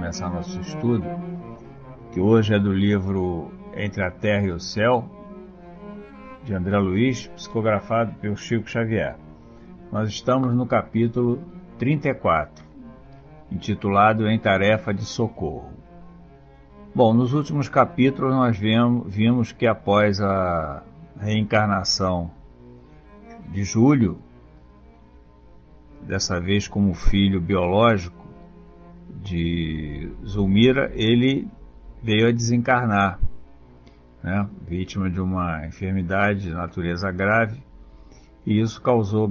começar nosso estudo, que hoje é do livro Entre a Terra e o Céu, de André Luiz, psicografado pelo Chico Xavier. Nós estamos no capítulo 34, intitulado Em Tarefa de Socorro. Bom, nos últimos capítulos nós vimos que após a reencarnação de Júlio, dessa vez como filho biológico de Zulmira, ele veio a desencarnar, né, vítima de uma enfermidade de natureza grave, e isso causou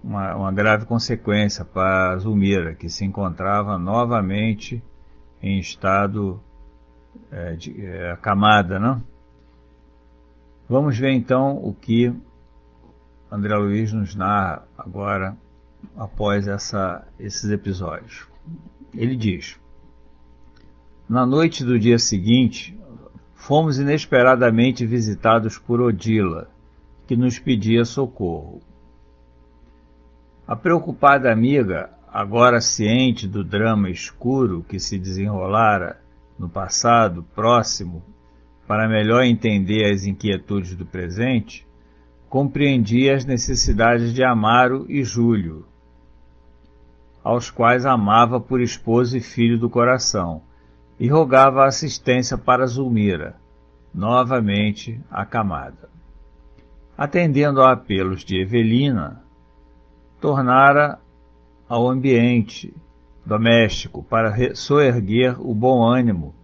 uma grave consequência para Zulmira, que se encontrava novamente em estado acamada, né? Vamos ver então o que André Luiz nos narra agora após esses episódios. Ele diz: na noite do dia seguinte, fomos inesperadamente visitados por Odila, que nos pedia socorro. A preocupada amiga, agora ciente do drama escuro que se desenrolara no passado próximo, para melhor entender as inquietudes do presente, compreendia as necessidades de Amaro e Júlio, aos quais amava por esposo e filho do coração, e rogava assistência para Zulmira, novamente acamada. Atendendo a apelos de Evelina, tornara ao ambiente doméstico para soerguer o bom ânimo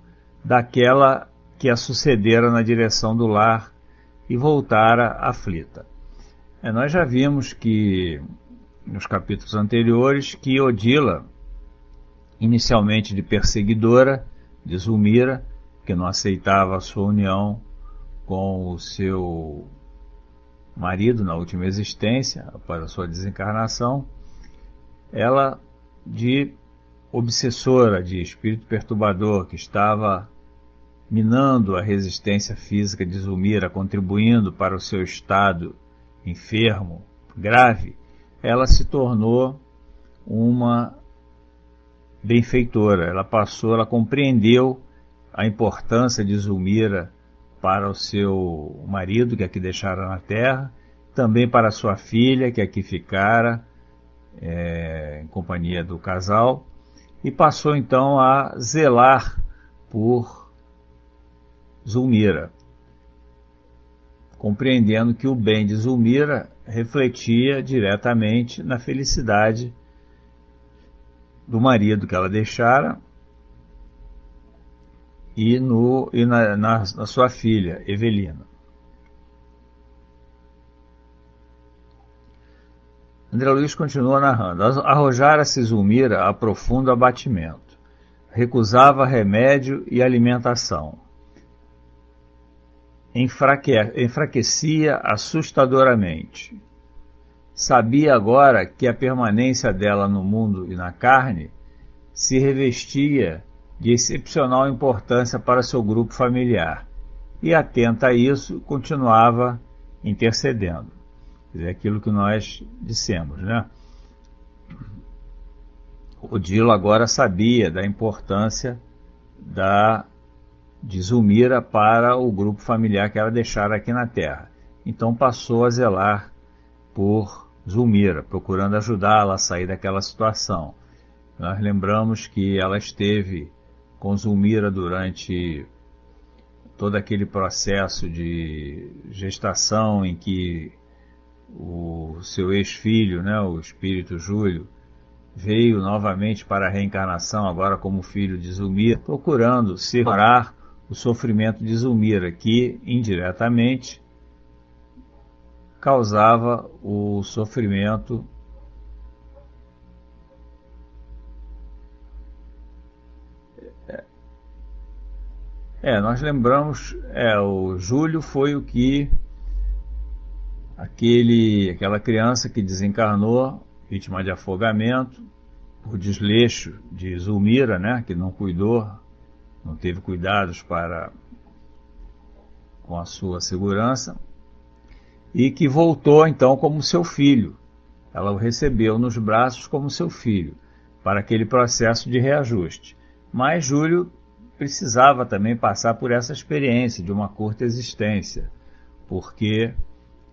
daquela que a sucedera na direção do lar e voltara aflita. Nós já vimos que, nos capítulos anteriores, que Odila, inicialmente de perseguidora de Zulmira, que não aceitava a sua união com o seu marido na última existência, após a sua desencarnação, ela de obsessora, de espírito perturbador, que estava minando a resistência física de Zulmira, contribuindo para o seu estado enfermo, grave, ela se tornou uma benfeitora. Ela compreendeu a importância de Zulmira para o seu marido, que aqui deixara na terra, também para a sua filha, que aqui ficara em companhia do casal, e passou então a zelar por Zulmira, compreendendo que o bem de Zulmira refletia diretamente na felicidade do marido que ela deixara e na sua filha, Evelina. André Luiz continua narrando: arrojara-se Zulmira a profundo abatimento, recusava remédio e alimentação, enfraquecia assustadoramente. Sabia agora que a permanência dela no mundo e na carne se revestia de excepcional importância para seu grupo familiar, e atenta a isso, continuava intercedendo. Quer dizer, aquilo que nós dissemos, né? Odila agora sabia da importância de Zulmira para o grupo familiar que ela deixara aqui na Terra. Então passou a zelar por Zulmira, procurando ajudá-la a sair daquela situação. Nós lembramos que ela esteve com Zulmira durante todo aquele processo de gestação em que o seu ex-filho, né, o espírito Júlio, veio novamente para a reencarnação, agora como filho de Zulmira, procurando segurar o sofrimento de Zulmira, que indiretamente causava o sofrimento nós lembramos, o Júlio foi o que aquela criança que desencarnou, vítima de afogamento, por desleixo de Zulmira, né, que não teve cuidados com a sua segurança, e que voltou então como seu filho. Ela o recebeu nos braços como seu filho, para aquele processo de reajuste. Mas Júlio precisava também passar por essa experiência de uma curta existência, porque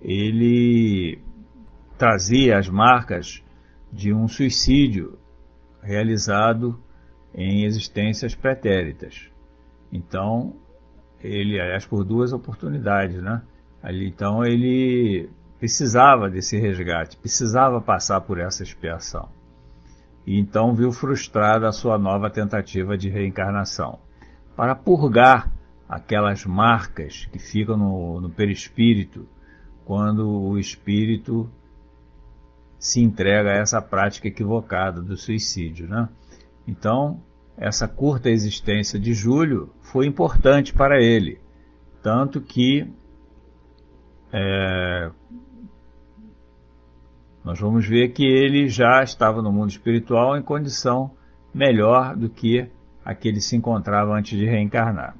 ele trazia as marcas de um suicídio realizado em existências pretéritas. Então, ele, aliás, por duas oportunidades, né? Então, ele precisava desse resgate, precisava passar por essa expiação. E então viu frustrada a sua nova tentativa de reencarnação. Para purgar aquelas marcas que ficam no perispírito, quando o espírito se entrega a essa prática equivocada do suicídio, né? Então, essa curta existência de Júlio foi importante para ele, tanto que nós vamos ver que ele já estava no mundo espiritual em condição melhor do que a que ele se encontrava antes de reencarnar.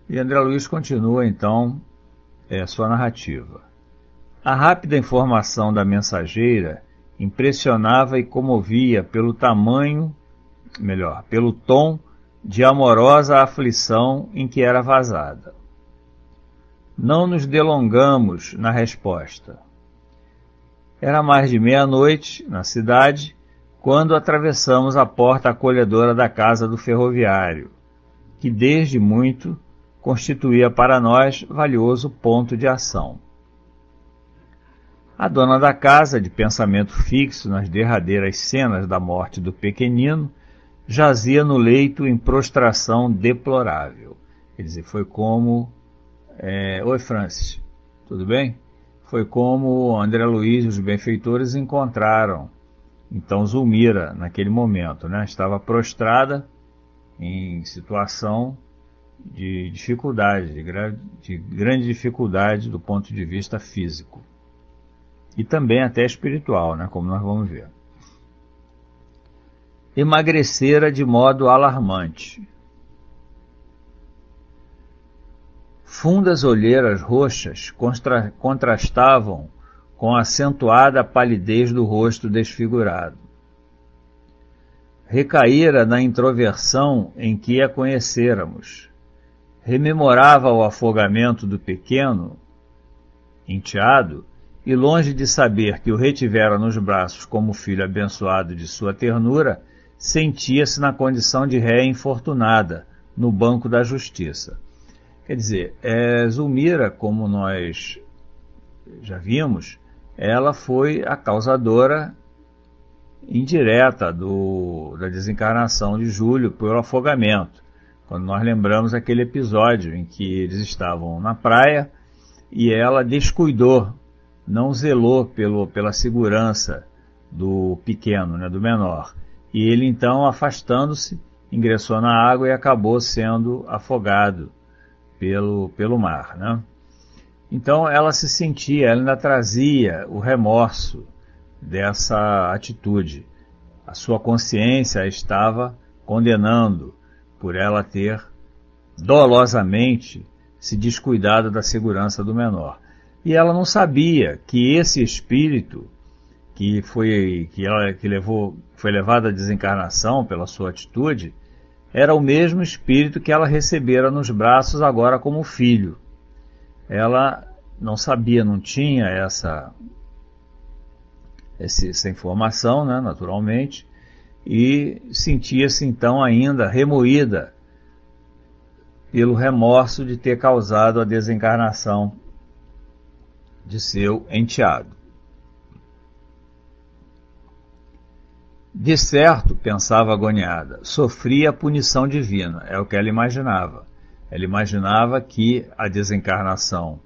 E André Luiz continua então sua narrativa. A rápida informação da mensageira impressionava e comovia pelo pelo tom de amorosa aflição em que era vazada. Não nos delongamos na resposta. Era mais de meia-noite, na cidade, quando atravessamos a porta acolhedora da casa do ferroviário, que desde muito constituía para nós valioso ponto de ação. A dona da casa, de pensamento fixo nas derradeiras cenas da morte do pequenino, jazia no leito em prostração deplorável. Quer dizer, foi como... Oi, Francis, tudo bem? Foi como André Luiz e os benfeitores encontraram, então, Zulmira, naquele momento, né? Estava prostrada em situação de dificuldade, de grande dificuldade do ponto de vista físico. E também até espiritual, né? Como nós vamos ver. Emagrecera de modo alarmante. Fundas olheiras roxas contrastavam com a acentuada palidez do rosto desfigurado. Recaíra na introversão em que a conhecêramos. Rememorava o afogamento do pequeno, enteado, e longe de saber que o retivera nos braços como filho abençoado de sua ternura, sentia-se na condição de ré infortunada, no banco da justiça. Quer dizer, Zulmira, como nós já vimos, ela foi a causadora indireta da desencarnação de Júlio pelo afogamento. Quando nós lembramos aquele episódio em que eles estavam na praia e ela descuidou, não zelou pela segurança do pequeno, né, do menor. E ele então, afastando-se, ingressou na água e acabou sendo afogado pelo mar, né? Então ela se sentia, ela ainda trazia o remorso dessa atitude. A sua consciência a estava condenando por ela ter dolosamente se descuidado da segurança do menor. E ela não sabia que esse espírito foi levado à desencarnação pela sua atitude, era o mesmo espírito que ela recebera nos braços agora como filho. Ela não sabia, não tinha essa informação, né, naturalmente, e sentia-se então ainda remoída pelo remorso de ter causado a desencarnação de seu enteado. De certo, pensava agoniada, sofria a punição divina, é o que ela imaginava. Ela imaginava que a desencarnação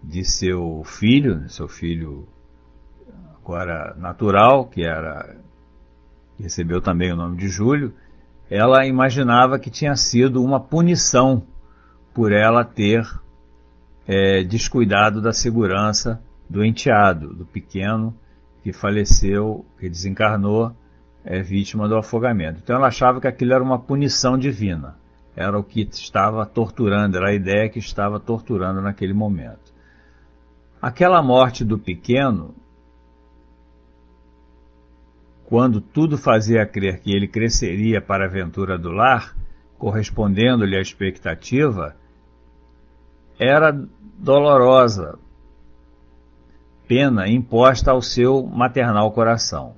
de seu filho agora natural, que recebeu também o nome de Júlio, ela imaginava que tinha sido uma punição por ela ter descuidado da segurança do enteado, do pequeno que faleceu, que desencarnou, vítima do afogamento. Então ela achava que aquilo era uma punição divina, era o que estava torturando, era a ideia que estava torturando naquele momento. Aquela morte do pequeno quando tudo fazia crer que ele cresceria para a aventura do lar, correspondendo-lhe à expectativa, era dolorosa pena imposta ao seu maternal coração.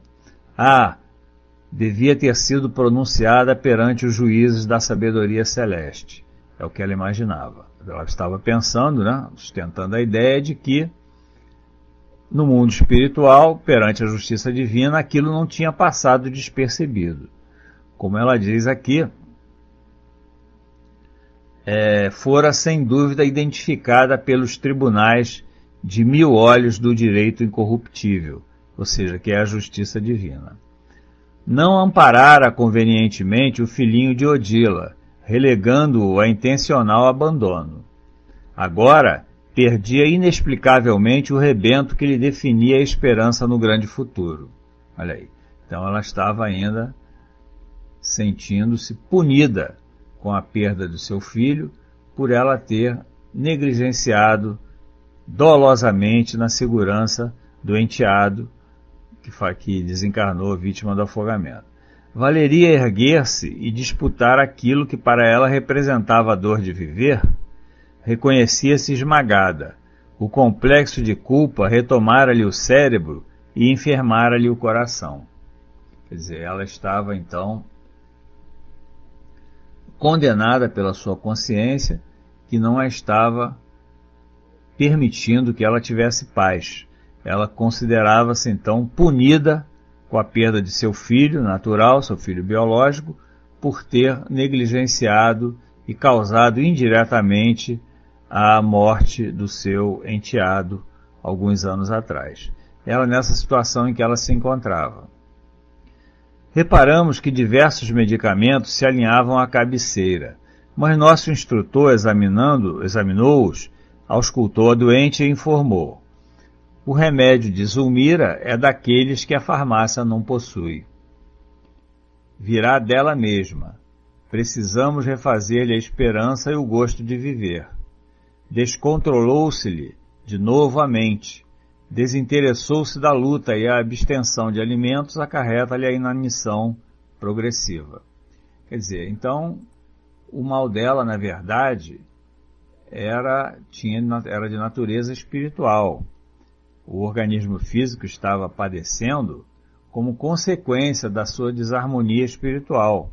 Devia ter sido pronunciada perante os juízes da sabedoria celeste. É o que ela imaginava. Ela estava pensando, sustentando a ideia de que no mundo espiritual, perante a justiça divina, aquilo não tinha passado despercebido. Como ela diz aqui, fora sem dúvida identificada pelos tribunais de 1000 olhos do direito incorruptível, ou seja, que é a justiça divina. Não amparara convenientemente o filhinho de Odila, relegando-o a intencional abandono. Agora, perdia inexplicavelmente o rebento que lhe definia a esperança no grande futuro. Olha aí. Então ela estava ainda sentindo-se punida com a perda do seu filho por ela ter negligenciado dolosamente na segurança do enteado que desencarnou vítima do afogamento. Valeria erguer-se e disputar aquilo que para ela representava a dor de viver? Reconhecia-se esmagada. O complexo de culpa retomara-lhe o cérebro e enfermara-lhe o coração. Quer dizer, ela estava então condenada pela sua consciência, que não a estava permitindo que ela tivesse paz. Ela considerava-se então punida com a perda de seu filho natural, seu filho biológico, por ter negligenciado e causado indiretamente a morte do seu enteado alguns anos atrás. Ela nessa situação em que ela se encontrava. Reparamos que diversos medicamentos se alinhavam à cabeceira, mas nosso instrutor, examinou-os, auscultou a doente e informou: o remédio de Zulmira é daqueles que a farmácia não possui. Virá dela mesma. Precisamos refazer-lhe a esperança e o gosto de viver. Descontrolou-se-lhe de novo a mente. Desinteressou-se da luta e a abstenção de alimentos acarreta-lhe a inanição progressiva. Quer dizer, então, o mal dela, na verdade, era de natureza espiritual. O organismo físico estava padecendo como consequência da sua desarmonia espiritual,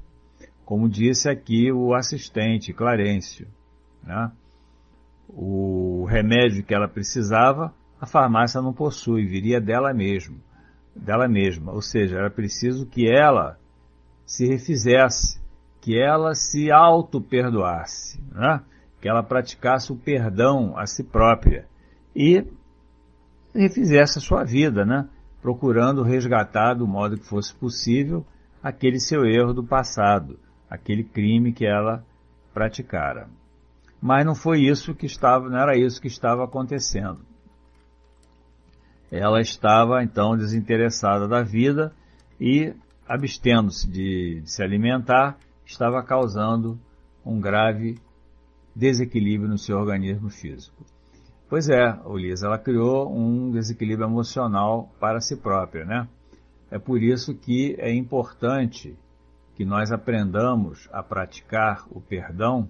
como disse aqui o assistente Clarencio. O remédio que ela precisava, a farmácia não possui, viria dela mesma, ou seja, era preciso que ela se refizesse, que ela se auto-perdoasse, que ela praticasse o perdão a si própria e refizesse a sua vida, procurando resgatar do modo que fosse possível aquele seu erro do passado, aquele crime que ela praticara. Mas não era isso que estava acontecendo. Ela estava então desinteressada da vida e, abstendo-se de se alimentar, estava causando um grave desequilíbrio no seu organismo físico. Pois é, Ulisses, ela criou um desequilíbrio emocional para si própria, É por isso que é importante que nós aprendamos a praticar o perdão,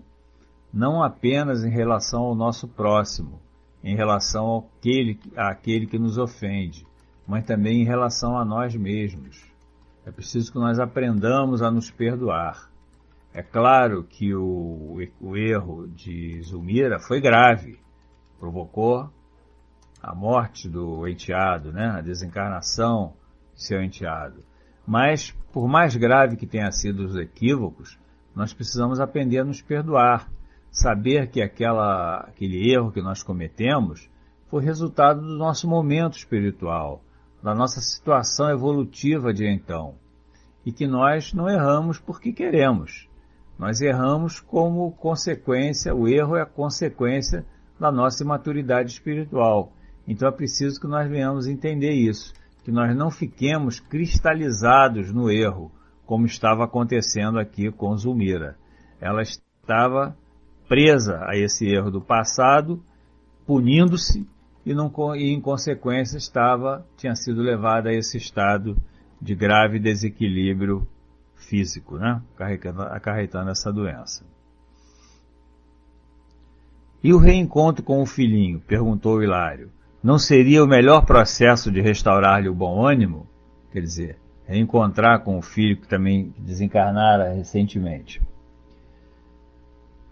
não apenas em relação ao nosso próximo, em relação àquele que nos ofende, mas também em relação a nós mesmos. É preciso que nós aprendamos a nos perdoar. É claro que o erro de Zulmira foi grave, provocou a morte do enteado, a desencarnação de seu enteado. Mas, por mais grave que tenham sido os equívocos, nós precisamos aprender a nos perdoar, saber que aquele erro que nós cometemos foi resultado do nosso momento espiritual, da nossa situação evolutiva de então, e que nós não erramos porque queremos. Nós erramos como consequência, o erro é a consequência da nossa imaturidade espiritual. Então é preciso que nós venhamos entender isso, que nós não fiquemos cristalizados no erro, como estava acontecendo aqui com Zulmira. Ela estava presa a esse erro do passado, punindo-se, e em consequência tinha sido levada a esse estado de grave desequilíbrio físico, né? Acarretando essa doença. E o reencontro com o filhinho? Perguntou Hilário. Não seria o melhor processo de restaurar-lhe o bom ânimo? Quer dizer, reencontrar com o filho que também desencarnara recentemente.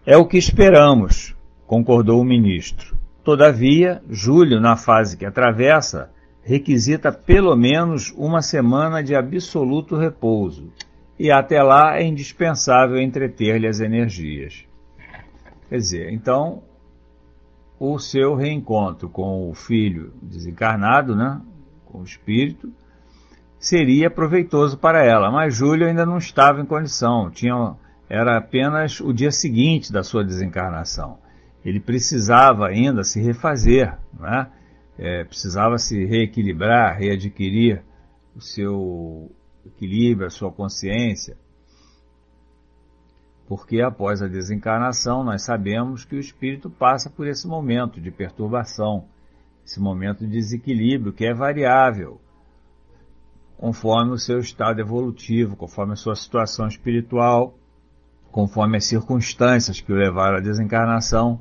É o que esperamos, concordou o ministro. Todavia, Júlio, na fase que atravessa, requisita pelo menos uma semana de absoluto repouso, e até lá é indispensável entreter-lhe as energias. Quer dizer, então, o seu reencontro com o filho desencarnado, né, com o espírito, seria proveitoso para ela, mas Júlio ainda não estava em condição, era apenas o dia seguinte da sua desencarnação. Ele precisava ainda se refazer, né? Precisava se reequilibrar, readquirir o seu equilíbrio, a sua consciência, porque após a desencarnação nós sabemos que o espírito passa por esse momento de perturbação, esse momento de desequilíbrio que é variável, conforme o seu estado evolutivo, conforme a sua situação espiritual, conforme as circunstâncias que o levaram à desencarnação.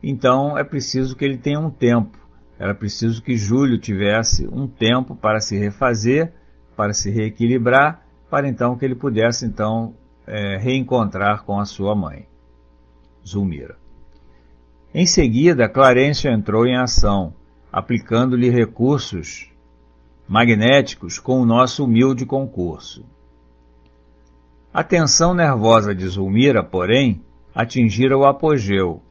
Então é preciso que ele tenha um tempo, era preciso que Júlio tivesse um tempo para se refazer, para se reequilibrar, para então que ele pudesse então reencontrar com a sua mãe, Zulmira. Em seguida, Clarencio entrou em ação, aplicando-lhe recursos magnéticos com o nosso humilde concurso. A tensão nervosa de Zulmira, porém, atingira o apogeu,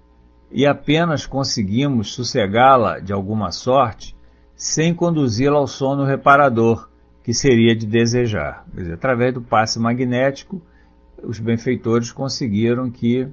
e apenas conseguimos sossegá-la de alguma sorte sem conduzi-la ao sono reparador, que seria de desejar. Quer dizer, através do passe magnético, os benfeitores conseguiram que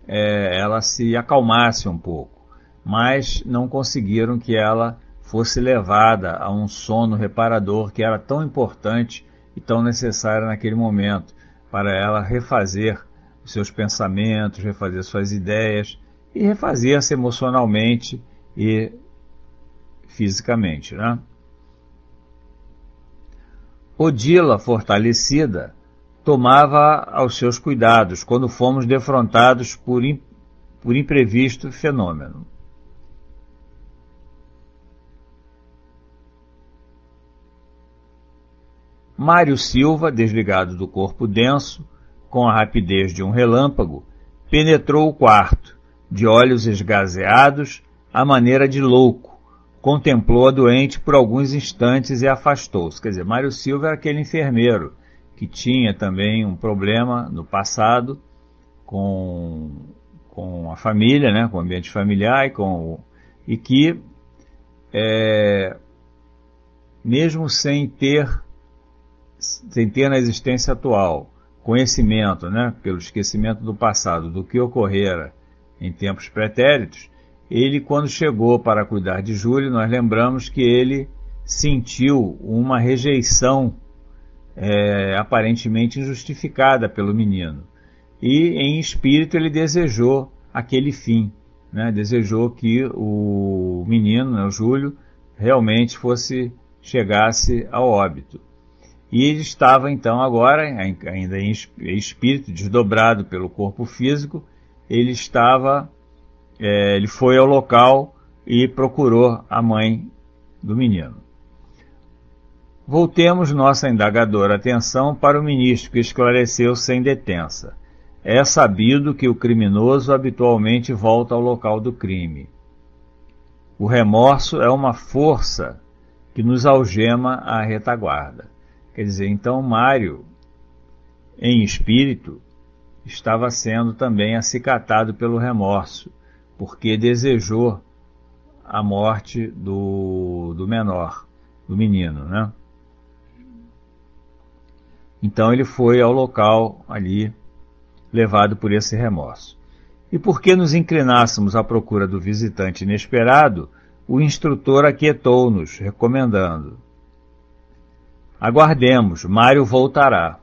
ela se acalmasse um pouco, mas não conseguiram que ela fosse levada a um sono reparador que era tão importante e tão necessário naquele momento, para ela refazer os seus pensamentos, refazer suas ideias e refazer-se emocionalmente e fisicamente, né? Odila, fortalecida, tomava aos seus cuidados quando fomos defrontados por imprevisto fenômeno. Mário Silva, desligado do corpo denso, com a rapidez de um relâmpago, penetrou o quarto, de olhos esgazeados, à maneira de louco, contemplou a doente por alguns instantes e afastou-se. Quer dizer, Mário Silva era aquele enfermeiro que tinha também um problema no passado com a família, né, com o ambiente familiar e que, mesmo sem ter na existência atual conhecimento, né, pelo esquecimento do passado, do que ocorrera em tempos pretéritos, ele, quando chegou para cuidar de Júlio, nós lembramos que ele sentiu uma rejeição aparentemente injustificada pelo menino. E, em espírito, ele desejou aquele fim, né, desejou que o menino, né, o Júlio, realmente chegasse ao óbito. E ele estava, então, agora, ainda em espírito, desdobrado pelo corpo físico, ele foi ao local e procurou a mãe do menino. Voltemos nossa indagadora atenção para o ministro, que esclareceu sem detença. É sabido que o criminoso habitualmente volta ao local do crime. O remorso é uma força que nos algema à retaguarda. Quer dizer, então Mário, em espírito, estava sendo também acicatado pelo remorso, porque desejou a morte do menor, do menino, né? Então ele foi ao local ali, levado por esse remorso. E porque nos inclinássemos à procura do visitante inesperado, o instrutor aquietou-nos, recomendando: aguardemos, Mário voltará.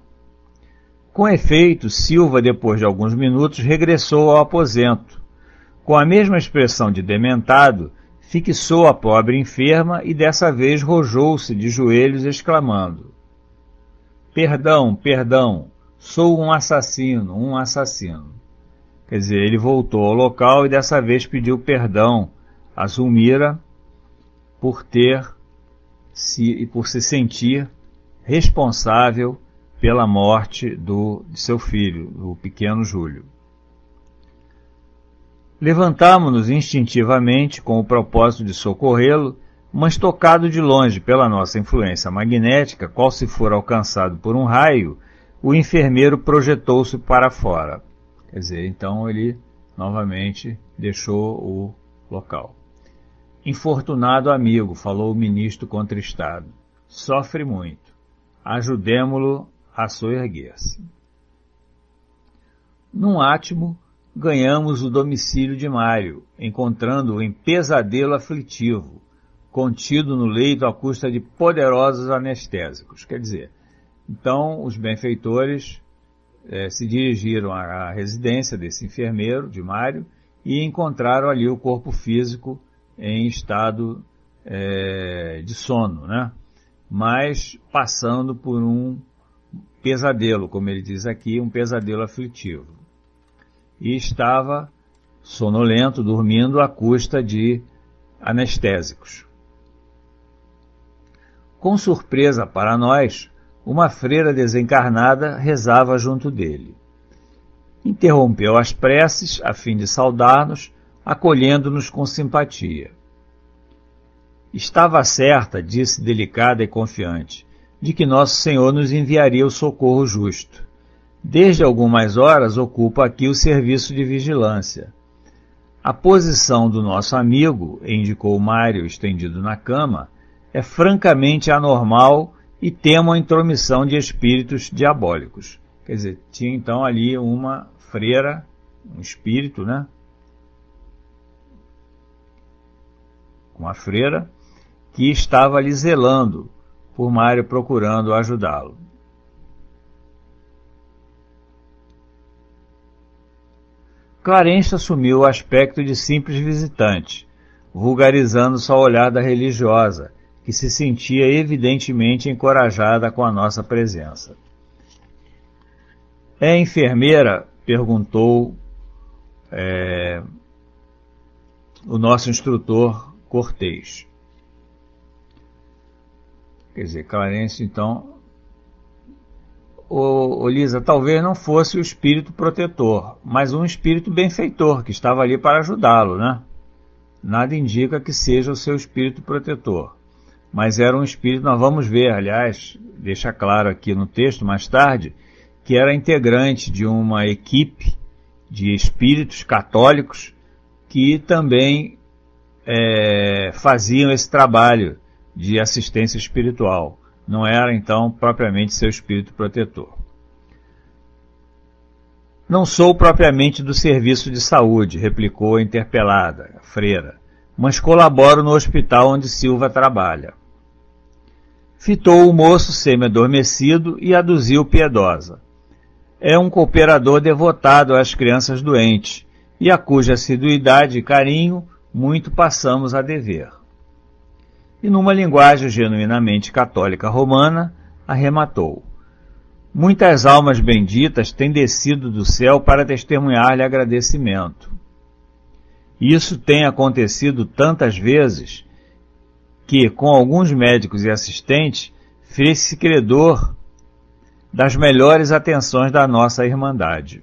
Com efeito, Silva, depois de alguns minutos, regressou ao aposento. Com a mesma expressão de dementado, fixou a pobre enferma e dessa vez rojou-se de joelhos, exclamando: perdão, perdão, sou um assassino, um assassino. Quer dizer, ele voltou ao local e dessa vez pediu perdão a Zulmira por se sentir responsável pela morte de seu filho, o pequeno Júlio. Levantámo-nos instintivamente com o propósito de socorrê-lo, mas tocado de longe pela nossa influência magnética, qual se for alcançado por um raio, o enfermeiro projetou-se para fora. Quer dizer, então ele novamente deixou o local. Infortunado amigo, falou o ministro contristado, sofre muito. Ajudemo-lo a soerguer-se. Num átimo, ganhamos o domicílio de Mário, encontrando-o em pesadelo aflitivo, contido no leito à custa de poderosos anestésicos. Quer dizer, então os benfeitores se dirigiram à residência desse enfermeiro, de Mário, e encontraram ali o corpo físico em estado de sono, né? Mas passando por um pesadelo, como ele diz aqui, um pesadelo aflitivo. E estava sonolento, dormindo à custa de anestésicos. Com surpresa para nós, uma freira desencarnada rezava junto dele. Interrompeu as preces a fim de saudar-nos, acolhendo-nos com simpatia. Estava certa, disse delicada e confiante, de que Nosso Senhor nos enviaria o socorro justo. Desde algumas horas ocupa aqui o serviço de vigilância. A posição do nosso amigo, indicou Mário estendido na cama, é francamente anormal e temo a intromissão de espíritos diabólicos. Quer dizer, tinha então ali uma freira, um espírito, né? Uma freira que estava ali zelando por Mário, procurando ajudá-lo. Clarence assumiu o aspecto de simples visitante, vulgarizando-se ao olhar da religiosa, que se sentia evidentemente encorajada com a nossa presença. É enfermeira? Perguntou o nosso instrutor Cortês. Quer dizer, Clarence, então... Lisa, talvez não fosse o espírito protetor, mas um espírito benfeitor que estava ali para ajudá-lo, né? Nada indica que seja o seu espírito protetor, mas era um espírito, nós vamos ver, aliás, deixa claro aqui no texto mais tarde, que era integrante de uma equipe de espíritos católicos que também faziam esse trabalho de assistência espiritual. Não era, então, propriamente seu espírito protetor. Não sou propriamente do serviço de saúde, replicou a interpelada, a freira, mas colaboro no hospital onde Silva trabalha. Fitou o moço semi-adormecido e aduziu piedosa. É um cooperador devotado às crianças doentes, e a cuja assiduidade e carinho muito passamos a dever. E numa linguagem genuinamente católica romana, arrematou. Muitas almas benditas têm descido do céu para testemunhar-lhe agradecimento. Isso tem acontecido tantas vezes que, com alguns médicos e assistentes, fez-se credor das melhores atenções da nossa Irmandade.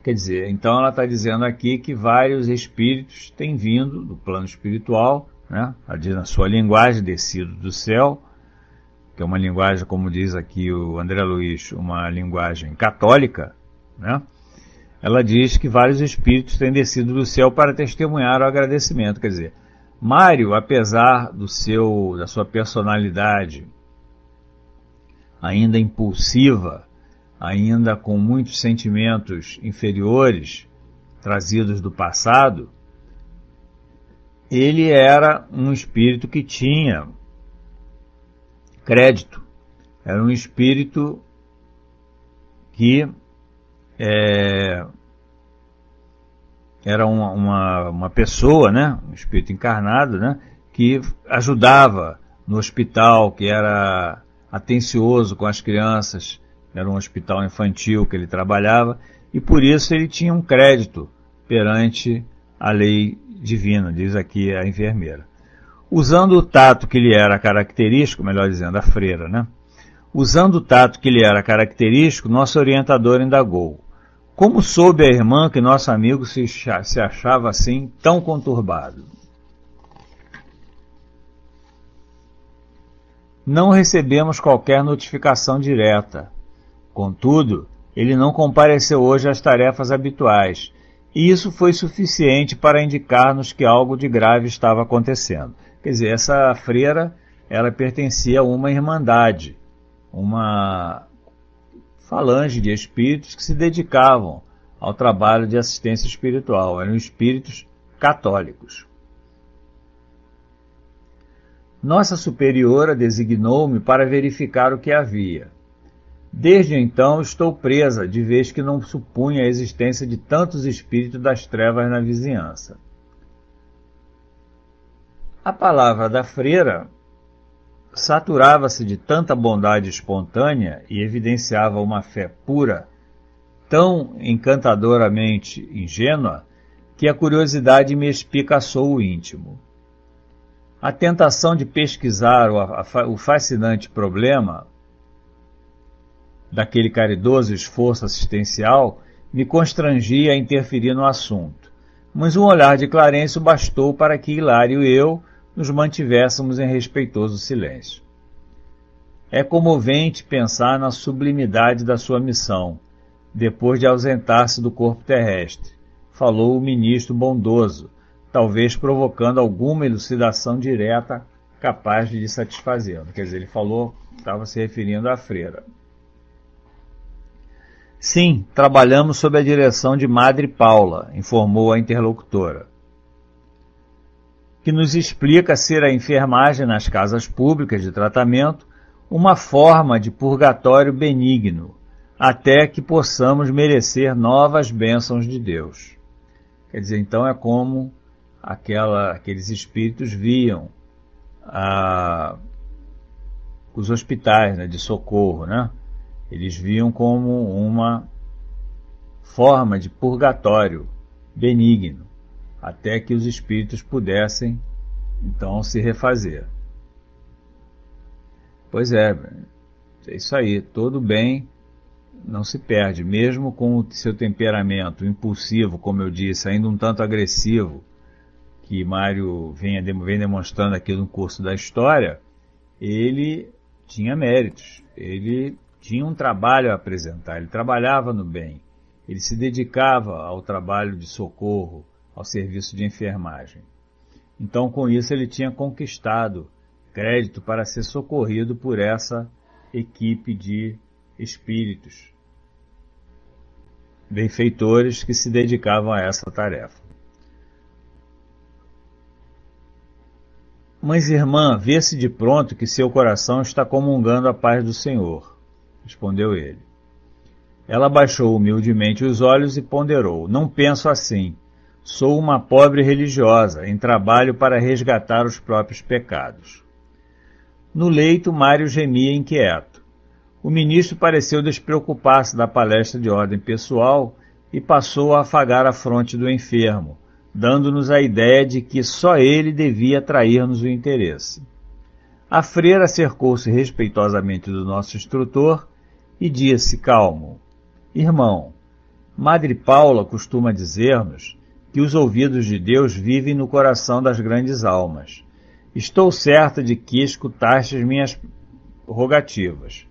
Quer dizer, então ela está dizendo aqui que vários espíritos têm vindo do plano espiritual, né, na sua linguagem, descido do céu, que é uma linguagem, como diz aqui o André Luiz, uma linguagem católica, né? Ela diz que vários espíritos têm descido do céu para testemunhar o agradecimento. Quer dizer, Mário, apesar da sua personalidade ainda impulsiva, ainda com muitos sentimentos inferiores trazidos do passado, ele era um espírito que tinha crédito, era um espírito que era uma pessoa, né, um espírito encarnado, né, que ajudava no hospital, que era atencioso com as crianças, era um hospital infantil que ele trabalhava, e por isso ele tinha um crédito perante a lei divina, diz aqui a enfermeira. Usando o tato que lhe era característico, melhor dizendo, a freira, né? Usando o tato que lhe era característico, nosso orientador indagou: como soube a irmã que nosso amigo se achava assim tão conturbado? Não recebemos qualquer notificação direta. Contudo, ele não compareceu hoje às tarefas habituais, e isso foi suficiente para indicar-nos que algo de grave estava acontecendo. Quer dizer, essa freira, ela pertencia a uma irmandade, uma falange de espíritos que se dedicavam ao trabalho de assistência espiritual. Eram espíritos católicos. Nossa superiora designou-me para verificar o que havia. Desde então estou presa, de vez que não supunha a existência de tantos espíritos das trevas na vizinhança. A palavra da freira saturava-se de tanta bondade espontânea e evidenciava uma fé pura, tão encantadoramente ingênua, que a curiosidade me espicaçou o íntimo. A tentação de pesquisar o fascinante problema daquele caridoso esforço assistencial me constrangia a interferir no assunto, mas um olhar de Clarencio bastou para que Hilário e eu nos mantivéssemos em respeitoso silêncio. É comovente pensar na sublimidade da sua missão, depois de ausentar-se do corpo terrestre, falou o ministro bondoso, talvez provocando alguma elucidação direta capaz de lhe satisfazê-lo. Quer dizer, ele falou, estava se referindo à freira. Sim, trabalhamos sob a direção de Madre Paula, informou a interlocutora, que nos explica ser a enfermagem nas casas públicas de tratamento uma forma de purgatório benigno, até que possamos merecer novas bênçãos de Deus. Quer dizer, então é como aqueles espíritos viam os hospitais, né, de socorro, né? Eles viam como uma forma de purgatório benigno, até que os espíritos pudessem, então, se refazer. Pois é isso aí, todo bem não se perde, mesmo com o seu temperamento impulsivo, como eu disse, ainda um tanto agressivo, que Mário vem demonstrando aqui no curso da história, ele tinha méritos, ele tinha um trabalho a apresentar, ele trabalhava no bem, ele se dedicava ao trabalho de socorro, ao serviço de enfermagem. Então, com isso, ele tinha conquistado crédito para ser socorrido por essa equipe de espíritos benfeitores que se dedicavam a essa tarefa. Mas, irmã, vê-se de pronto que seu coração está comungando a paz do Senhor, respondeu ele. Ela baixou humildemente os olhos e ponderou: não penso assim. Sou uma pobre religiosa, em trabalho para resgatar os próprios pecados. No leito, Mário gemia inquieto. O ministro pareceu despreocupar-se da palestra de ordem pessoal e passou a afagar a fronte do enfermo, dando-nos a ideia de que só ele devia atrair-nos o interesse. A freira cercou-se respeitosamente do nosso instrutor e disse, calmo: irmão, Madre Paula costuma dizer-nos que os ouvidos de Deus vivem no coração das grandes almas. Estou certa de que escutastes minhas rogativas.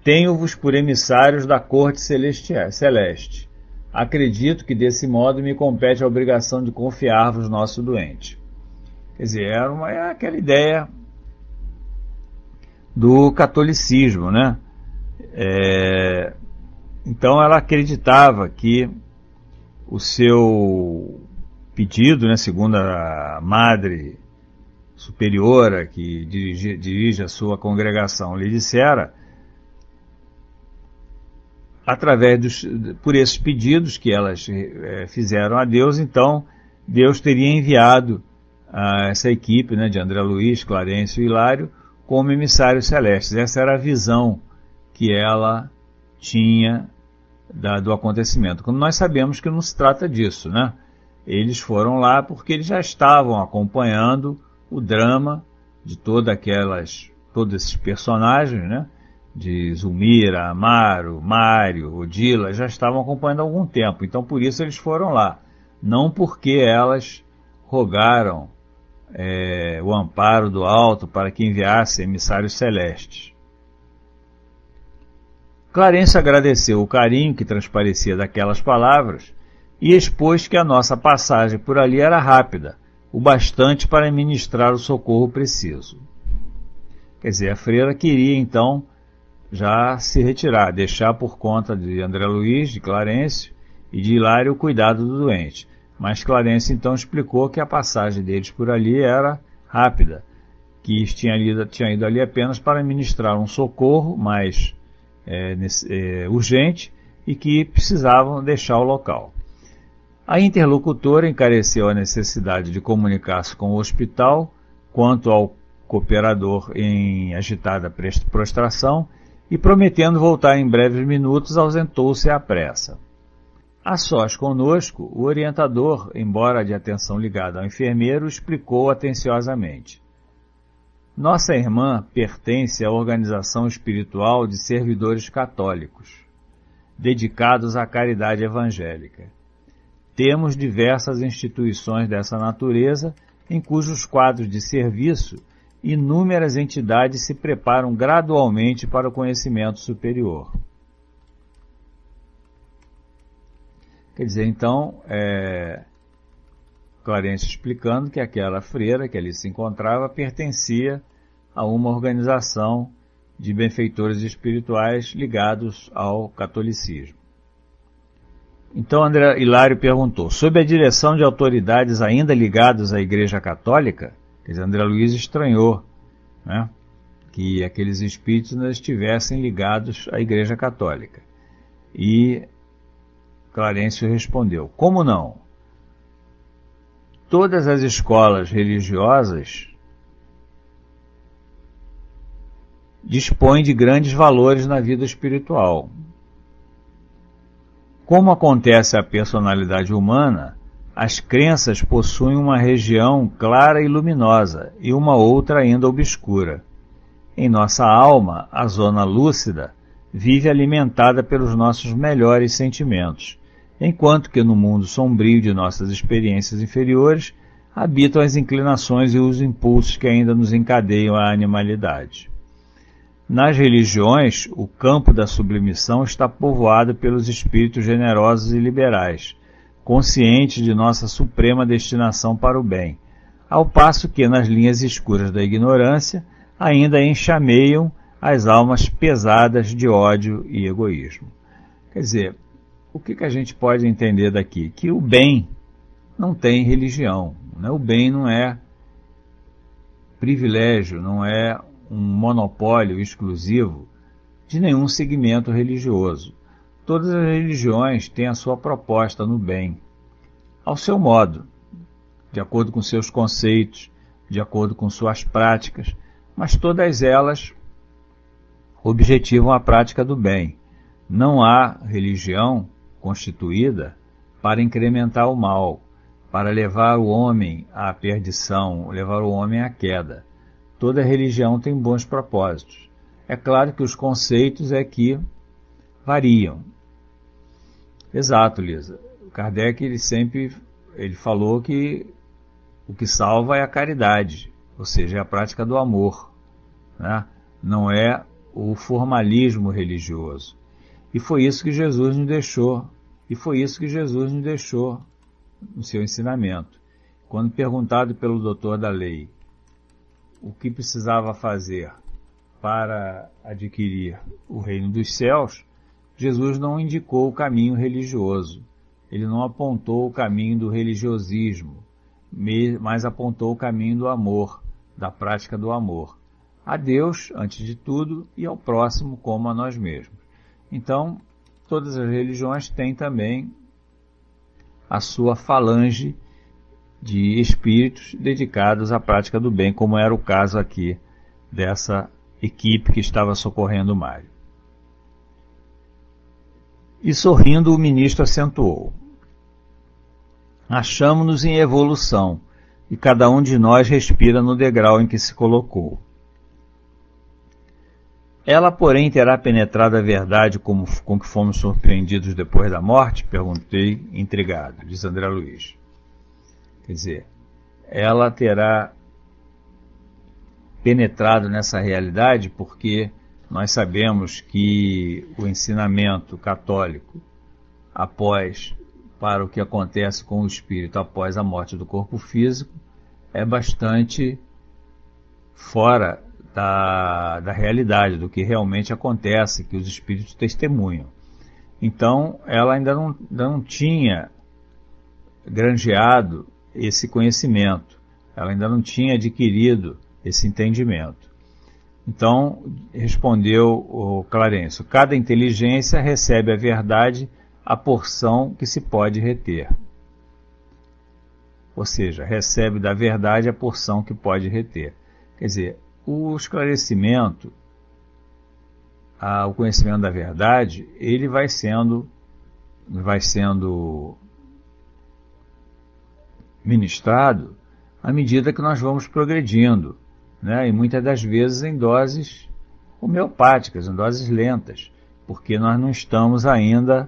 Tenho-vos por emissários da corte celeste. Acredito que desse modo me compete a obrigação de confiar-vos nosso doente. Quer dizer, é aquela ideia do catolicismo, né? Então ela acreditava que o seu pedido, né, segundo a Madre Superiora que dirige a sua congregação, lhe dissera, por esses pedidos que elas fizeram a Deus, então Deus teria enviado essa equipe, né, de André Luiz, Clarencio e Hilário como emissários celestes. Essa era a visão que ela tinha do acontecimento. Quando nós sabemos que não se trata disso, né? Eles foram lá porque eles já estavam acompanhando o drama de todos esses personagens, né? De Zulmira, Amaro, Mário, Odila, já estavam acompanhando há algum tempo. Então, por isso eles foram lá. Não porque elas rogaram o amparo do alto para que enviasse emissários celestes. Clarencio agradeceu o carinho que transparecia daquelas palavras e expôs que a nossa passagem por ali era rápida, o bastante para ministrar o socorro preciso. Quer dizer, a freira queria então já se retirar, deixar por conta de André Luiz, de Clarencio e de Hilário o cuidado do doente. Mas Clarencio então explicou que a passagem deles por ali era rápida, que tinha ido ali apenas para ministrar um socorro mais urgente e que precisavam deixar o local. A interlocutora encareceu a necessidade de comunicar-se com o hospital quanto ao cooperador em agitada prostração e, prometendo voltar em breves minutos, ausentou-se à pressa. A sós conosco, o orientador, embora de atenção ligada ao enfermeiro, explicou atenciosamente. Nossa irmã pertence à organização espiritual de servidores católicos, dedicados à caridade evangélica. Temos diversas instituições dessa natureza, em cujos quadros de serviço inúmeras entidades se preparam gradualmente para o conhecimento superior. Quer dizer, então, Clarencio explicando que aquela freira que ali se encontrava pertencia a uma organização de benfeitores espirituais ligados ao catolicismo. Então Hilário perguntou, sob a direção de autoridades ainda ligadas à Igreja Católica? Quer dizer, André Luiz estranhou, né, que aqueles espíritos não estivessem ligados à Igreja Católica. E Clarencio respondeu, como não? Todas as escolas religiosas dispõem de grandes valores na vida espiritual. Como acontece à personalidade humana, as crenças possuem uma região clara e luminosa e uma outra ainda obscura. Em nossa alma, a zona lúcida vive alimentada pelos nossos melhores sentimentos, enquanto que no mundo sombrio de nossas experiências inferiores habitam as inclinações e os impulsos que ainda nos encadeiam à animalidade. Nas religiões, o campo da sublimissão está povoado pelos espíritos generosos e liberais, conscientes de nossa suprema destinação para o bem, ao passo que nas linhas escuras da ignorância ainda enxameiam as almas pesadas de ódio e egoísmo. Quer dizer, o que a gente pode entender daqui? Que o bem não tem religião, né? O bem não é privilégio, não é um monopólio exclusivo de nenhum segmento religioso. Todas as religiões têm a sua proposta no bem, ao seu modo, de acordo com seus conceitos, de acordo com suas práticas, mas todas elas objetivam a prática do bem. Não há religião constituída para incrementar o mal, para levar o homem à perdição, levar o homem à queda. Toda religião tem bons propósitos. É claro que os conceitos é que variam. Exato, Lisa. Kardec ele falou que o que salva é a caridade, ou seja, é a prática do amor, né? Não é o formalismo religioso. E foi isso que Jesus nos deixou. No seu ensinamento. Quando perguntado pelo doutor da lei o que precisava fazer para adquirir o reino dos céus, Jesus não indicou o caminho religioso. Ele não apontou o caminho do religiosismo, mas apontou o caminho do amor, da prática do amor. A Deus, antes de tudo, e ao próximo como a nós mesmos. Então, todas as religiões têm também a sua falange de espíritos dedicados à prática do bem, como era o caso aqui dessa equipe que estava socorrendo Mário. E sorrindo, o ministro acentuou: achamo-nos em evolução, e cada um de nós respira no degrau em que se colocou. Ela, porém, terá penetrado a verdade com que fomos surpreendidos depois da morte? Perguntei, intrigado, diz André Luiz. Quer dizer, ela terá penetrado nessa realidade porque nós sabemos que o ensinamento católico para o que acontece com o espírito após a morte do corpo físico é bastante fora da realidade, do que realmente acontece, que os espíritos testemunham. Então, ela ainda não tinha granjeado esse conhecimento, ela ainda não tinha adquirido esse entendimento. Então, respondeu o Clarencio: cada inteligência recebe a verdade a porção que se pode reter. Ou seja, recebe da verdade a porção que pode reter. Quer dizer, o esclarecimento, o conhecimento da verdade, ele vai sendo ministrado à medida que nós vamos progredindo, né? E muitas das vezes em doses homeopáticas, em doses lentas, porque nós não estamos ainda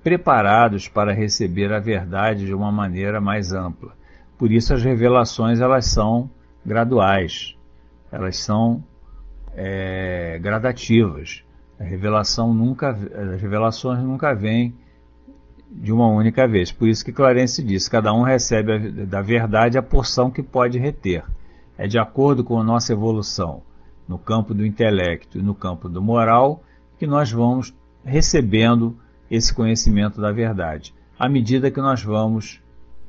preparados para receber a verdade de uma maneira mais ampla. Por isso as revelações, elas são graduais, elas são gradativas. As revelações nunca vêm de uma única vez. Por isso que Clarence disse: cada um recebe da verdade a porção que pode reter. É de acordo com a nossa evolução no campo do intelecto e no campo do moral que nós vamos recebendo esse conhecimento da verdade. À medida que nós vamos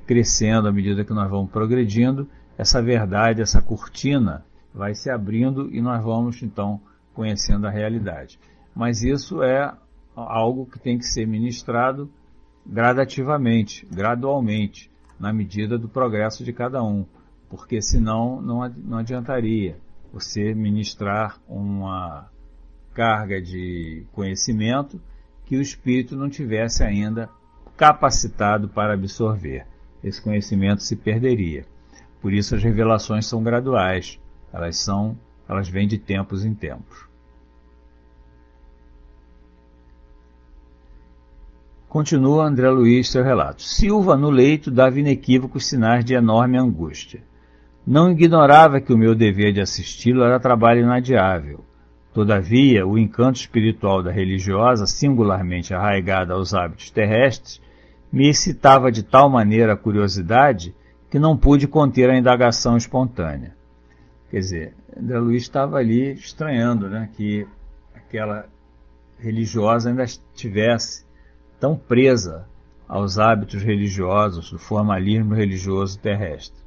crescendo, à medida que nós vamos progredindo, essa verdade, essa cortina vai se abrindo e nós vamos então conhecendo a realidade. Mas isso é algo que tem que ser ministrado gradativamente, gradualmente, na medida do progresso de cada um, porque senão não adiantaria você ministrar uma carga de conhecimento que o espírito não tivesse ainda capacitado para absorver. Esse conhecimento se perderia. Por isso as revelações são graduais, elas vêm de tempos em tempos. Continua André Luiz seu relato. Silva no leito dava inequívocos sinais de enorme angústia. Não ignorava que o meu dever de assisti-lo era trabalho inadiável. Todavia, o encanto espiritual da religiosa, singularmente arraigada aos hábitos terrestres, me excitava de tal maneira a curiosidade que não pude conter a indagação espontânea. Quer dizer, André Luiz estava ali estranhando, né, que aquela religiosa ainda estivesse tão presa aos hábitos religiosos, do formalismo religioso terrestre.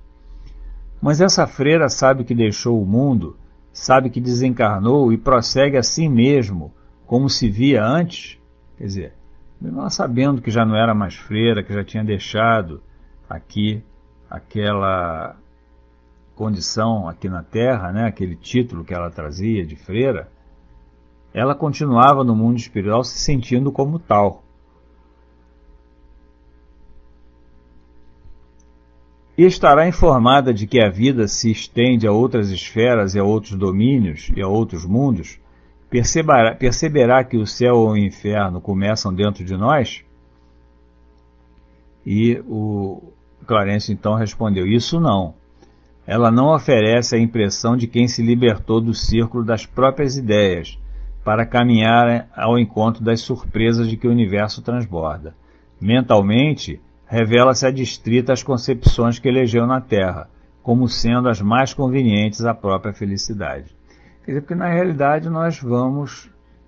Mas essa freira sabe que deixou o mundo, sabe que desencarnou e prossegue assim mesmo, como se via antes? Quer dizer, mesmo ela sabendo que já não era mais freira, que já tinha deixado aqui aquela condição aqui na Terra, né, aquele título que ela trazia de freira, ela continuava no mundo espiritual se sentindo como tal. E estará informada de que a vida se estende a outras esferas e a outros domínios e a outros mundos, perceberá que o céu ou o inferno começam dentro de nós? E o Clarence então respondeu: isso não. Ela não oferece a impressão de quem se libertou do círculo das próprias ideias para caminhar ao encontro das surpresas de que o universo transborda. Mentalmente, revela-se adstrita às concepções que elegeu na Terra, como sendo as mais convenientes à própria felicidade. Quer dizer, porque na realidade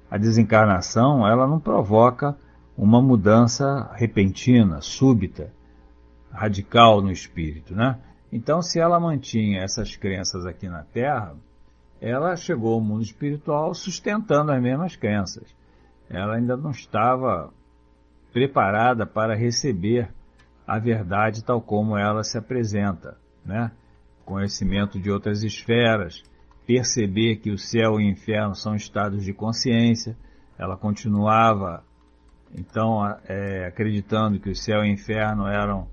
a desencarnação, ela não provoca uma mudança repentina, súbita, radical no espírito, né? Então, se ela mantinha essas crenças aqui na Terra, ela chegou ao mundo espiritual sustentando as mesmas crenças. ela ainda não estava preparada para receber a verdade tal como ela se apresenta, né? Conhecimento de outras esferas, perceber que o céu e o inferno são estados de consciência. Ela continuava, então, acreditando que o céu e o inferno eram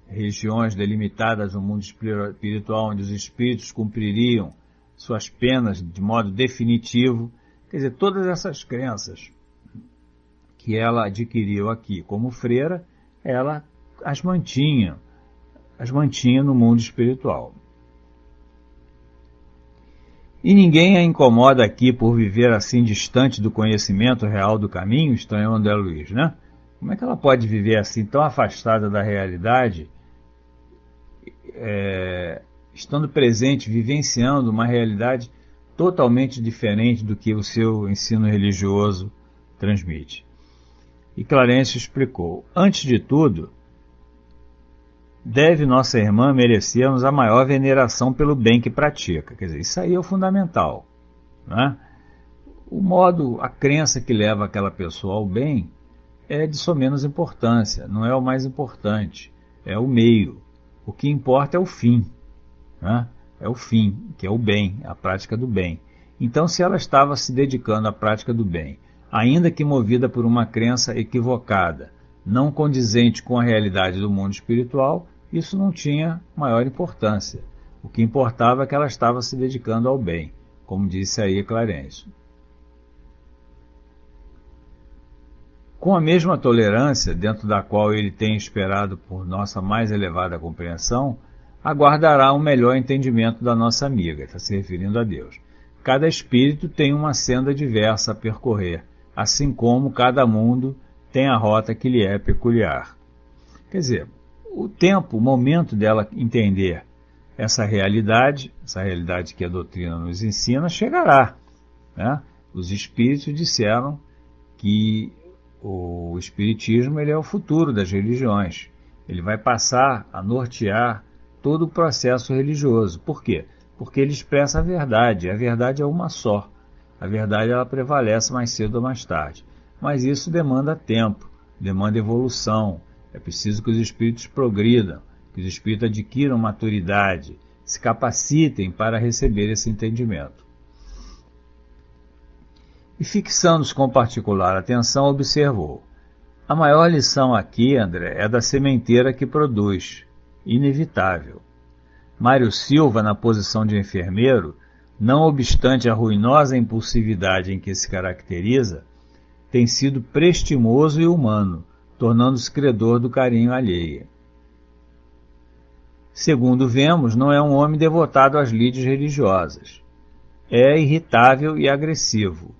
regiões delimitadas no mundo espiritual, onde os espíritos cumpririam suas penas de modo definitivo. Quer dizer, todas essas crenças que ela adquiriu aqui como freira, ela as mantinha no mundo espiritual. E ninguém a incomoda aqui por viver assim distante do conhecimento real do caminho, estranhou André Luiz, né? Como é que ela pode viver assim tão afastada da realidade, estando presente, vivenciando uma realidade totalmente diferente do que o seu ensino religioso transmite? E Clarencio explicou: antes de tudo, deve nossa irmã merecer-nos a maior veneração pelo bem que pratica. Quer dizer, isso aí é o fundamental, né? O modo, a crença que leva aquela pessoa ao bem é de somenos importância, não é o mais importante, é o meio. O que importa é o fim, né? É o fim, que é o bem, a prática do bem. Então, se ela estava se dedicando à prática do bem, ainda que movida por uma crença equivocada, não condizente com a realidade do mundo espiritual, isso não tinha maior importância. O que importava é que ela estava se dedicando ao bem, como disse aí Clarencio. Com a mesma tolerância, dentro da qual ele tem esperado por nossa mais elevada compreensão, aguardará um melhor entendimento da nossa amiga, está se referindo a Deus. Cada espírito tem uma senda diversa a percorrer, assim como cada mundo tem a rota que lhe é peculiar. Quer dizer, o tempo, o momento dela entender essa realidade que a doutrina nos ensina, chegará, né? Os espíritos disseram que o espiritismo ele é o futuro das religiões. Ele vai passar a nortear todo o processo religioso. Por quê? Porque ele expressa a verdade. A verdade é uma só. A verdade ela prevalece mais cedo ou mais tarde. Mas isso demanda tempo, demanda evolução. É preciso que os espíritos progridam, que os espíritos adquiram maturidade, se capacitem para receber esse entendimento. E fixando-se com particular atenção, observou: a maior lição aqui, André, é da sementeira que produz, inevitável. Mário Silva, na posição de enfermeiro, não obstante a ruinosa impulsividade em que se caracteriza, tem sido prestimoso e humano, tornando-se credor do carinho alheio. Segundo vemos, não é um homem devotado às lides religiosas. É irritável e agressivo.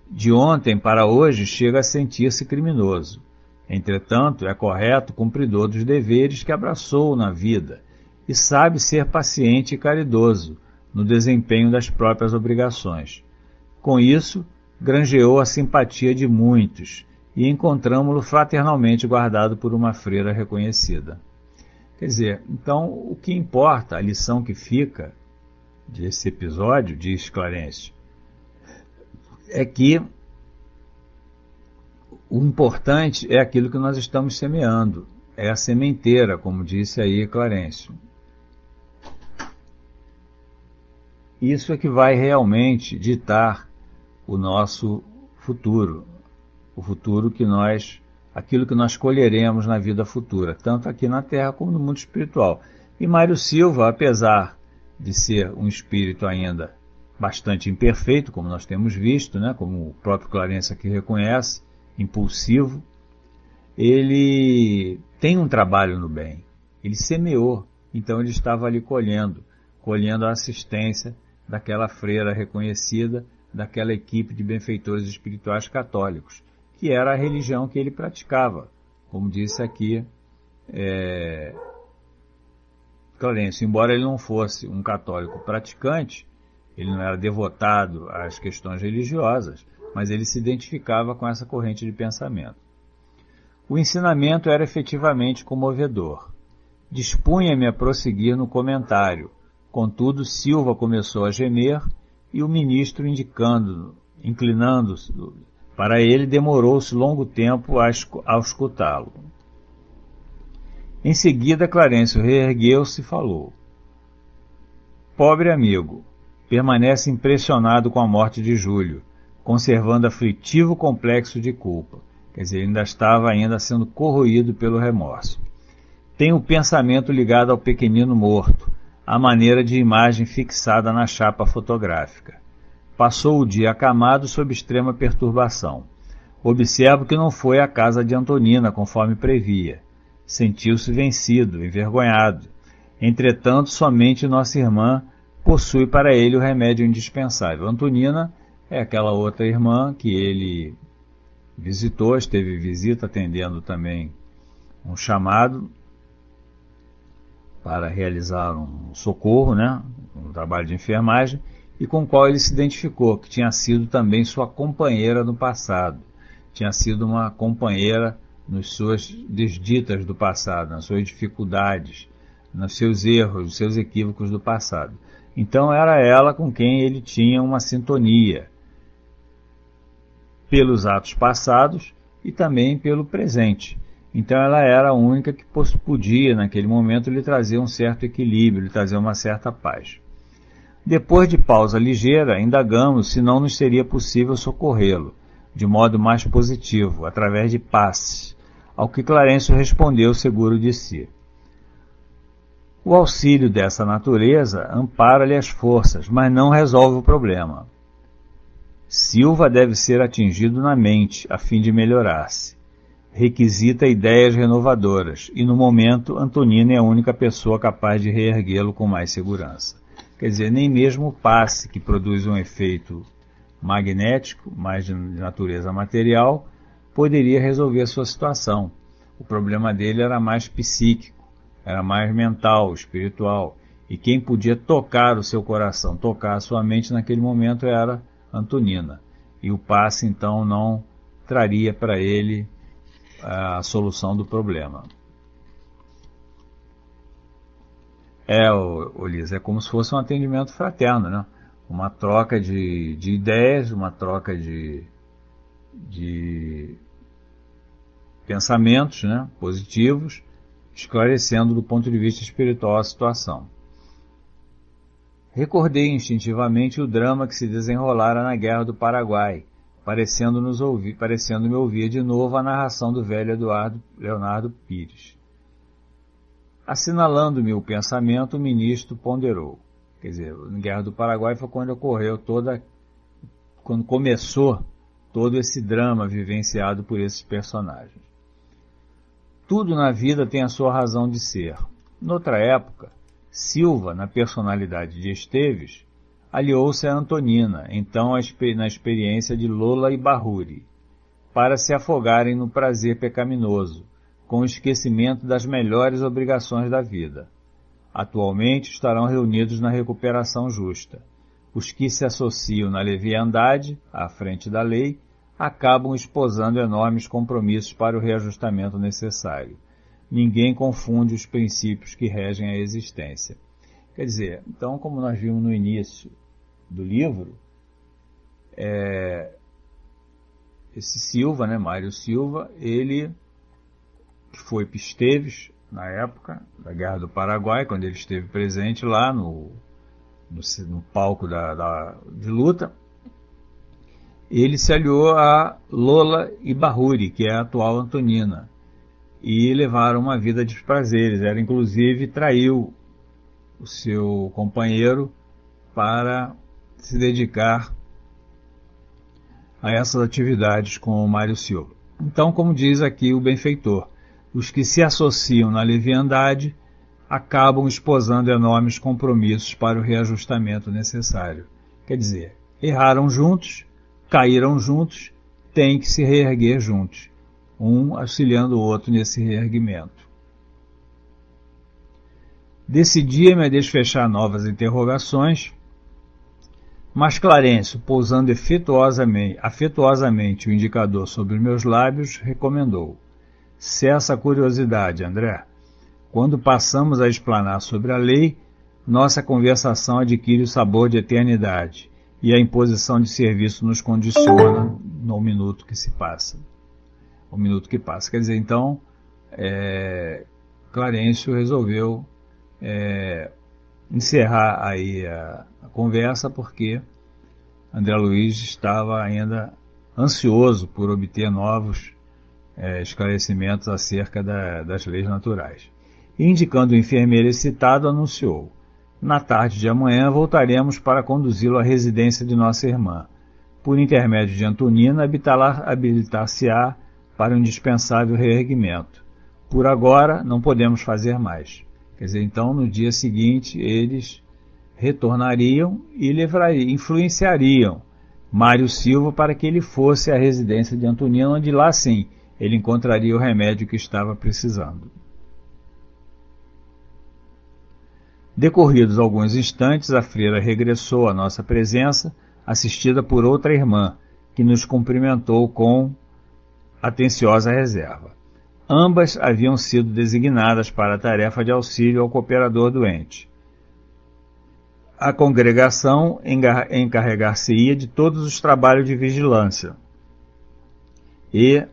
De ontem para hoje chega a sentir-se criminoso. Entretanto, é correto cumpridor dos deveres que abraçou na vida e sabe ser paciente e caridoso no desempenho das próprias obrigações. Com isso, granjeou a simpatia de muitos e encontramo-lo fraternalmente guardado por uma freira reconhecida. Quer dizer, então, o que importa, a lição que fica desse episódio, diz Clarencio, é que o importante é aquilo que nós estamos semeando, é a sementeira, como disse aí Clarencio. Isso é que vai realmente ditar o nosso futuro, o futuro que aquilo que nós colheremos na vida futura, tanto aqui na Terra como no mundo espiritual. E Mário Silva, apesar de ser um espírito ainda bastante imperfeito, como nós temos visto, né, como o próprio Clarencio aqui reconhece, impulsivo, ele tem um trabalho no bem, ele semeou, então ele estava ali colhendo a assistência daquela freira reconhecida, daquela equipe de benfeitores espirituais católicos, que era a religião que ele praticava, como disse aqui Clarencio. Embora ele não fosse um católico praticante, ele não era devotado às questões religiosas, mas ele se identificava com essa corrente de pensamento. O ensinamento era efetivamente comovedor. Dispunha-me a prosseguir no comentário. Contudo, Silva começou a gemer e o ministro, inclinando-se Para ele, demorou-se longo tempo a escutá-lo. Em seguida, Clarencio reergueu-se e falou. Pobre amigo, permanece impressionado com a morte de Júlio, conservando aflitivo complexo de culpa. Quer dizer, ele ainda estava sendo corroído pelo remorso. Tem o pensamento ligado ao pequenino morto, à maneira de imagem fixada na chapa fotográfica. Passou o dia acamado sob extrema perturbação. Observo que não foi à casa de Antonina, conforme previa. Sentiu-se vencido, envergonhado. Entretanto, somente nossa irmã possui para ele o remédio indispensável. Antonina é aquela outra irmã que ele visitou, esteve visita, atendendo também um chamado para realizar um socorro, um trabalho de enfermagem, e com o qual ele se identificou, que tinha sido também sua companheira no passado. Tinha sido uma companheira nas suas desditas do passado, nas suas dificuldades, nos seus erros, nos seus equívocos do passado. Então era ela com quem ele tinha uma sintonia, pelos atos passados e também pelo presente. Então ela era a única que podia, naquele momento, lhe trazer um certo equilíbrio, lhe trazer uma certa paz. Depois de pausa ligeira, indagamos se não nos seria possível socorrê-lo, de modo mais positivo, através de passes, ao que Clarencio respondeu seguro de si. O auxílio dessa natureza ampara-lhe as forças, mas não resolve o problema. Silva deve ser atingido na mente, a fim de melhorar-se. Requisita ideias renovadoras, e no momento Antonina é a única pessoa capaz de reerguê-lo com mais segurança. Quer dizer, nem mesmo o passe, que produz um efeito magnético, mais de natureza material, poderia resolver a sua situação. O problema dele era mais psíquico, era mais mental, espiritual, e quem podia tocar o seu coração, tocar a sua mente naquele momento era Antonina. E o passe, então, não traria para ele a solução do problema. Liz, é como se fosse um atendimento fraterno, uma troca de ideias, uma troca de pensamentos positivos, esclarecendo do ponto de vista espiritual a situação. Recordei instintivamente o drama que se desenrolara na Guerra do Paraguai, parecendo-me ouvir de novo a narração do velho Leonardo Pires. Assinalando-me o pensamento, o ministro ponderou. Quer dizer, na Guerra do Paraguai foi quando começou todo esse drama vivenciado por esses personagens. Tudo na vida tem a sua razão de ser. Noutra época, Silva, na personalidade de Esteves, aliou-se a Antonina, então na experiência de Lola e Bahuri, para se afogarem no prazer pecaminoso, com o esquecimento das melhores obrigações da vida. Atualmente estarão reunidos na recuperação justa. Os que se associam na leviandade, à frente da lei, acabam esposando enormes compromissos para o reajustamento necessário. Ninguém confunde os princípios que regem a existência. Quer dizer, então, como nós vimos no início do livro, esse Silva, Mário Silva, ele que foi Esteves na época da Guerra do Paraguai, quando ele esteve presente lá no palco de luta, ele se aliou a Lola e Bahuri, que é a atual Antonina, e levaram uma vida de prazeres. Ela, inclusive, traiu o seu companheiro para se dedicar a essas atividades com o Mário Silva. Então, como diz aqui o benfeitor, os que se associam na leviandade acabam esposando enormes compromissos para o reajustamento necessário. Quer dizer, erraram juntos, caíram juntos, têm que se reerguer juntos, um auxiliando o outro nesse reerguimento. Decidi-me a desfechar novas interrogações, mas Clarencio, pousando afetuosamente o indicador sobre meus lábios, recomendou: cessa a curiosidade, André. Quando passamos a explanar sobre a lei, nossa conversação adquire o sabor de eternidade, e a imposição de serviço nos condiciona no minuto que se passa. O minuto que passa. Quer dizer, então, Clarencio resolveu encerrar aí a conversa, porque André Luiz estava ainda ansioso por obter novos esclarecimentos acerca das leis naturais. E, indicando o enfermeiro excitado, anunciou: na tarde de amanhã voltaremos para conduzi-lo à residência de nossa irmã. Por intermédio de Antonina, habilitar-se-á para um indispensável reerguimento. Por agora, não podemos fazer mais. Quer dizer, então, no dia seguinte, eles retornariam e influenciariam Mário Silva para que ele fosse à residência de Antonina, onde lá sim ele encontraria o remédio que estava precisando. Decorridos alguns instantes, a freira regressou à nossa presença, assistida por outra irmã, que nos cumprimentou com atenciosa reserva. Ambas haviam sido designadas para a tarefa de auxílio ao cooperador doente. A congregação encarregar-se-ia de todos os trabalhos de vigilância e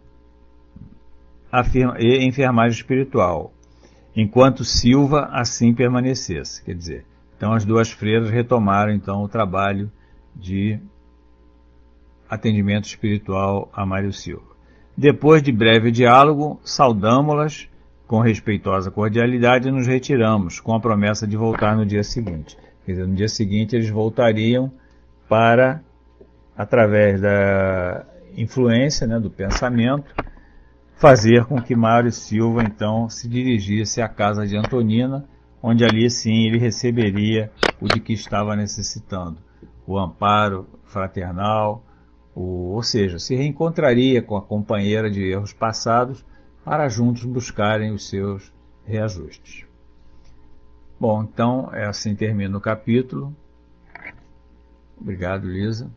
enfermagem espiritual, enquanto Silva assim permanecesse. Quer dizer, então as duas freiras retomaram então o trabalho de atendimento espiritual a Mário Silva. Depois de breve diálogo, saudamo-las com respeitosa cordialidade e nos retiramos, com a promessa de voltar no dia seguinte. Quer dizer, no dia seguinte eles voltariam para, através da influência, do pensamento, fazer com que Mário Silva, então, se dirigisse à casa de Antonina, onde ali, sim, ele receberia o de que estava necessitando, o amparo fraternal, ou seja, se reencontraria com a companheira de erros passados para juntos buscarem os seus reajustes. Bom, então, assim termina o capítulo. Obrigado, Lisa.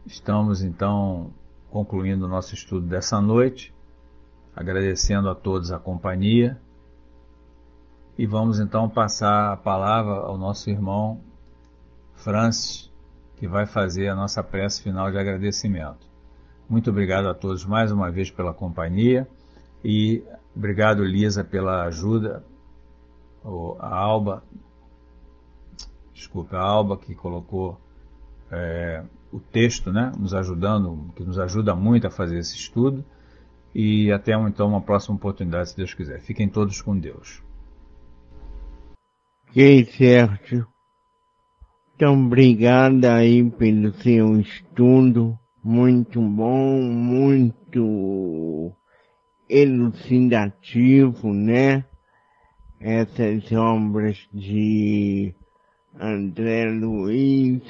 Estamos, então, concluindo o nosso estudo dessa noite, agradecendo a todos a companhia, e vamos então passar a palavra ao nosso irmão Francis, que vai fazer a nossa prece final de agradecimento. Muito obrigado a todos mais uma vez pela companhia, e obrigado, Lisa, pela ajuda, a Alba que colocou o texto, nos ajudando, que nos ajuda muito a fazer esse estudo. E até então uma próxima oportunidade, se Deus quiser. Fiquem todos com Deus. Ok, Sérgio. Então, obrigado aí pelo seu estudo. Muito bom, muito elucidativo, né? Essas obras de André Luiz,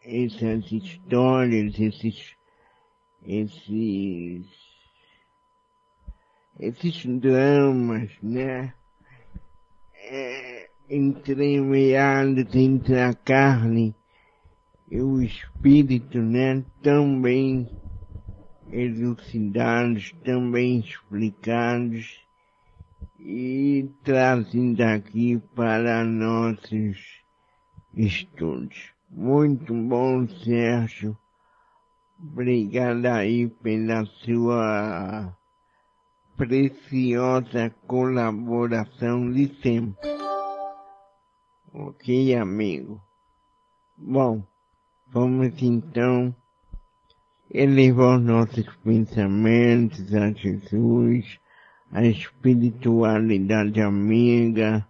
essas histórias, esses dramas, né? Entremeados entre a carne e o espírito, né? Também elucidados, também explicados e trazidos aqui para nossos estudos. Muito bom, Sérgio. Obrigado aí pela sua preciosa colaboração de sempre. Ok, amigo? Bom, vamos então elevar nossos pensamentos a Jesus, a espiritualidade amiga,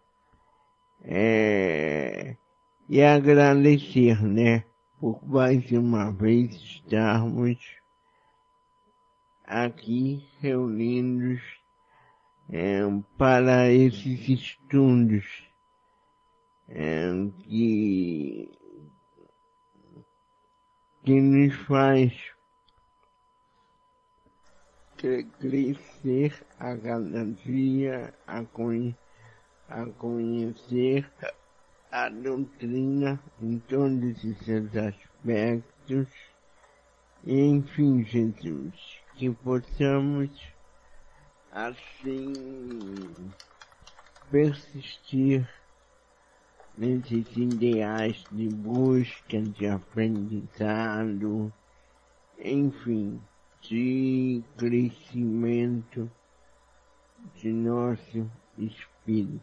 e agradecer, né, por mais uma vez estarmos aqui reunidos para esses estudos que nos faz crescer a cada dia, a conhecer a doutrina em todos os seus aspectos. E, enfim, Jesus, que possamos assim persistir nesses ideais de busca, de aprendizado, enfim, de crescimento de nosso espírito.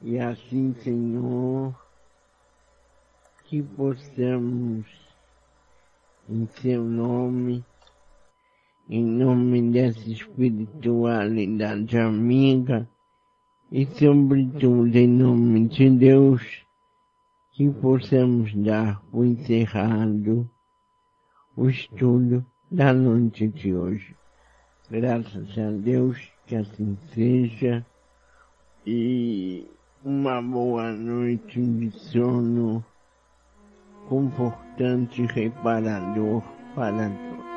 E assim, Senhor, que possamos, em Seu nome, em nome dessa espiritualidade amiga, e sobretudo em nome de Deus, que possamos dar por encerrado o estudo da noite de hoje. Graças a Deus que assim seja, e uma boa noite de sono confortante e reparador para todos.